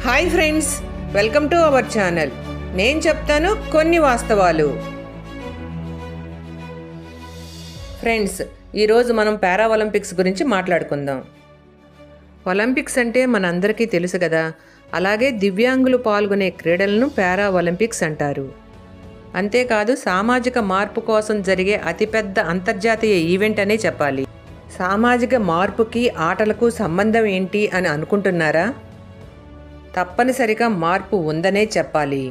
Hi friends, welcome to our channel. నేను చెప్తాను కొన్ని వాస్తవాలు. ఫ్రెండ్స్, ఈరోజు మనం పారా ఒలింపిక్స్ గురించి మాట్లాడుకుందాం. ఒలింపిక్స్ అంటే మనందరికీ తెలుసు కదా. అలాగే దివ్యాంగులు పాల్గొనే క్రీడలను పారా ఒలింపిక్స్ అంటారు. అంతేకాదు, సామాజిక మార్పు కోసం జరిగే అతిపెద్ద అంతర్జాతీయ ఈవెంట్ అనే చెప్పాలి. సామాజిక మార్పుకి ఆటలకు సంబంధం ఏంటి అని అనుకుంటున్నారా? తప్పనిసరిగా మార్పు ఉందనే చెప్పాలి.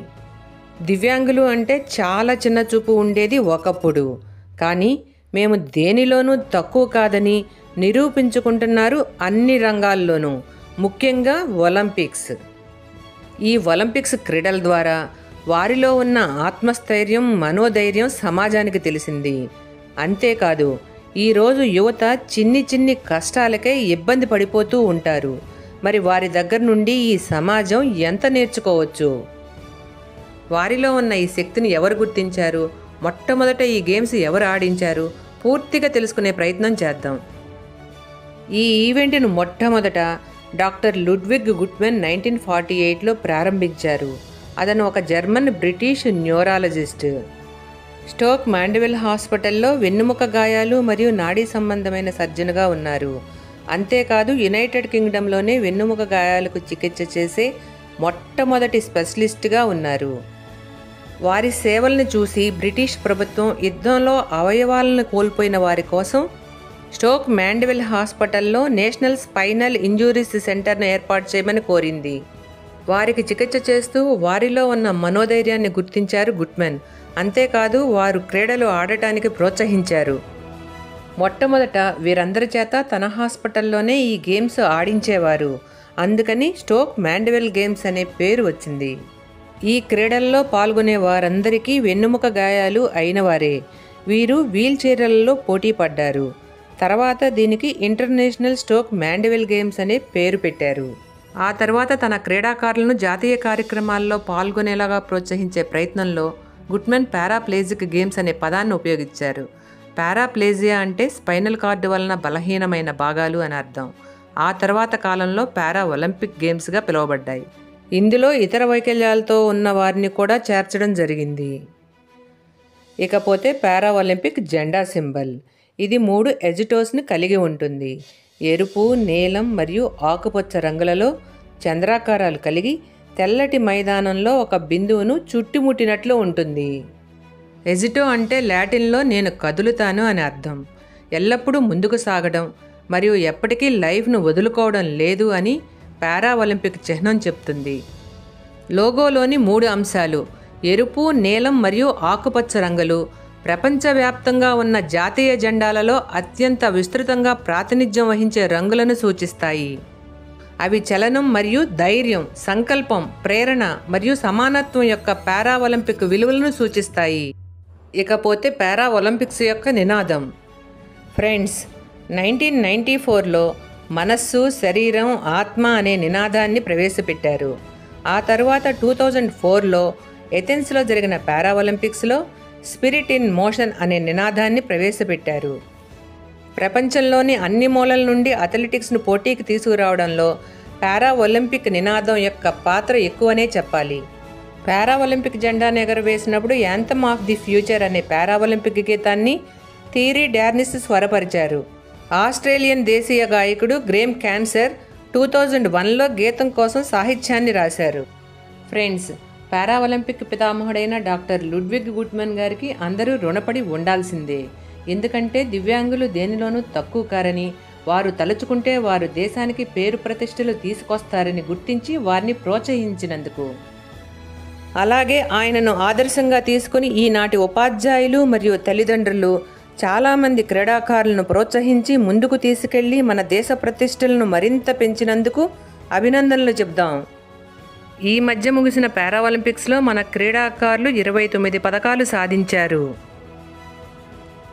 దివ్యాంగులు అంటే చాలా చిన్న చూపు ఉండేది ఒకప్పుడు. కానీ మేము దేనిలోనూ తక్కువ కాదని నిరూపించుకుంటున్నారు అన్ని రంగాల్లోనూ, ముఖ్యంగా ఒలింపిక్స్. ఈ ఒలింపిక్స్ క్రీడల ద్వారా వారిలో ఉన్న ఆత్మస్థైర్యం, మనోధైర్యం సమాజానికి తెలిసింది. అంతేకాదు, ఈరోజు యువత చిన్ని కష్టాలకే ఇబ్బంది పడిపోతూ ఉంటారు. మరి వారి దగ్గర నుండి ఈ సమాజం ఎంత నేర్చుకోవచ్చు? వారిలో ఉన్న ఈ శక్తిని ఎవరు గుర్తించారు? మొట్టమొదట ఈ గేమ్స్ ఎవరు ఆడించారు? పూర్తిగా తెలుసుకునే ప్రయత్నం చేద్దాం. ఈ ఈవెంట్ను మొట్టమొదట డాక్టర్ లుడ్విగ్ గుట్మెన్ 1948లో ప్రారంభించారు. అతను ఒక జర్మన్ బ్రిటిష్ న్యూరాలజిస్ట్. స్టోక్ మాండెవిల్ హాస్పిటల్లో వెన్నుముక గాయాలు మరియు నాడీ సంబంధమైన సర్జన్గా ఉన్నారు. అంతేకాదు, యునైటెడ్ కింగ్డమ్లోనే వెన్నుముక గాయాలకు చికిత్స చేసే మొట్టమొదటి స్పెషలిస్ట్గా ఉన్నారు. వారి సేవలను చూసి బ్రిటిష్ ప్రభుత్వం యుద్ధంలో అవయవాలను కోల్పోయిన వారి కోసం స్టోక్ మాండెవిల్ హాస్పిటల్లో నేషనల్ స్పైనల్ ఇంజురీస్ సెంటర్ను ఏర్పాటు చేయమని కోరింది. వారికి చికిత్స చేస్తూ వారిలో ఉన్న మనోధైర్యాన్ని గుర్తించారు గుట్మెన్. అంతేకాదు, వారు క్రీడలు ఆడటానికి ప్రోత్సహించారు. మొట్టమొదట వీరందరి చేత తన హాస్పిటల్లోనే ఈ గేమ్స్ ఆడించేవారు. అందుకని స్టోక్ మాండెవిల్ గేమ్స్ అనే పేరు వచ్చింది. ఈ క్రీడల్లో పాల్గొనే వారందరికీ వెన్నుముక గాయాలు అయినవారే. వీరు వీల్ చైర్లలో పోటీ పడ్డారు. తర్వాత దీనికి ఇంటర్నేషనల్ స్టోక్ మాండెవిల్ గేమ్స్ అనే పేరు పెట్టారు. ఆ తర్వాత తన క్రీడాకారులను జాతీయ కార్యక్రమాల్లో పాల్గొనేలాగా ప్రోత్సహించే ప్రయత్నంలో గుట్మెన్ పారాప్లేజిక్ గేమ్స్ అనే పదాన్ని ఉపయోగించారు. పారాప్లేజియా అంటే స్పైనల్ కార్డు వలన బలహీనమైన భాగాలు అని అర్థం. ఆ తర్వాత కాలంలో పారా ఒలింపిక్ గేమ్స్గా పిలువబడ్డాయి. ఇందులో ఇతర వైకల్యాలతో ఉన్న వారిని కూడా చేర్చడం జరిగింది. ఇకపోతే పారా ఒలింపిక్ జెండా సింబల్. ఇది 3 ఎజిటోస్ని కలిగి ఉంటుంది. ఎరుపు, నీలం మరియు ఆకుపచ్చ రంగులలో చంద్రాకారాలు కలిగి తెల్లటి మైదానంలో ఒక బిందువును చుట్టుముట్టినట్లు ఉంటుంది. ఎజిటో అంటే లాటిన్లో నేను కదులుతాను అని అర్థం. ఎల్లప్పుడూ ముందుకు సాగడం మరియు ఎప్పటికీ లైఫ్ను వదులుకోవడం లేదు అని పారా ఒలింపిక్ చిహ్నం చెప్తుంది. లోగోలోని 3 అంశాలు ఎరుపు, నీలం మరియు ఆకుపచ్చ రంగులు ప్రపంచవ్యాప్తంగా ఉన్న జాతీయ జెండాలలో అత్యంత విస్తృతంగా ప్రాతినిధ్యం వహించే రంగులను సూచిస్తాయి. అవి చలనం మరియు ధైర్యం, సంకల్పం, ప్రేరణ మరియు సమానత్వం యొక్క పారా ఒలింపిక్ విలువలను సూచిస్తాయి. ఇకపోతే పారా ఒలింపిక్స్ యొక్క నినాదం. ఫ్రెండ్స్, 1994లో మనస్సు, శరీరం, ఆత్మ అనే నినాదాన్ని ప్రవేశపెట్టారు. ఆ తర్వాత 2004లో ఎథెన్స్లో జరిగిన పారా ఒలింపిక్స్లో స్పిరిట్ ఇన్ మోషన్ అనే నినాదాన్ని ప్రవేశపెట్టారు. ప్రపంచంలోని అన్ని మూలల నుండి అథ్లెటిక్స్ను పోటీకి తీసుకురావడంలో పారా ఒలింపిక్ నినాదం యొక్క పాత్ర ఎక్కువనే చెప్పాలి. పారా ఒలింపిక్ జెండాను ఎగరవేసినప్పుడు యాంథమ్ ఆఫ్ ది ఫ్యూచర్ అనే పారా ఒలింపిక్ గీతాన్ని థియరీ డార్నిస్ స్వరపరిచారు. ఆస్ట్రేలియన్ దేశీయ గాయకుడు గ్రేమ్ క్యాన్సర్ 2001లో గీతం కోసం సాహిత్యాన్ని రాశారు. ఫ్రెండ్స్, పారా ఒలింపిక్ పితామహుడైన డాక్టర్ లుడ్విగ్ గుట్మెన్ గారికి అందరూ రుణపడి ఉండాల్సిందే. ఎందుకంటే దివ్యాంగులు దేనిలోనూ తక్కువ కారని, వారు తలుచుకుంటే వారు దేశానికి పేరు ప్రతిష్టలు తీసుకొస్తారని గుర్తించి వారిని ప్రోత్సహించినందుకు. అలాగే ఆయనను ఆదర్శంగా తీసుకుని ఈనాటి ఉపాధ్యాయులు మరియు తల్లిదండ్రులు చాలామంది క్రీడాకారులను ప్రోత్సహించి ముందుకు తీసుకెళ్లి మన దేశ ప్రతిష్టలను మరింత పెంచినందుకు అభినందనలు చెప్దాం. ఈ మధ్య ముగిసిన పారా ఒలింపిక్స్లో మన క్రీడాకారులు 29 పతకాలు సాధించారు.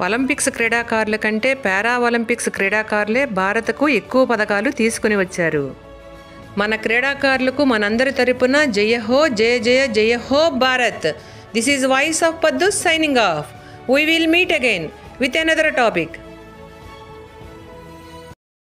ఒలింపిక్స్ క్రీడాకారుల కంటే పారా ఒలింపిక్స్ క్రీడాకారులే భారత్కు ఎక్కువ పతకాలు తీసుకుని వచ్చారు. మన క్రీడాకారులకు మనందరి తరపున జయ హో, జయ జయ జయ హో Bharat. This is voice of Paddu signing off. We will meet again with another topic.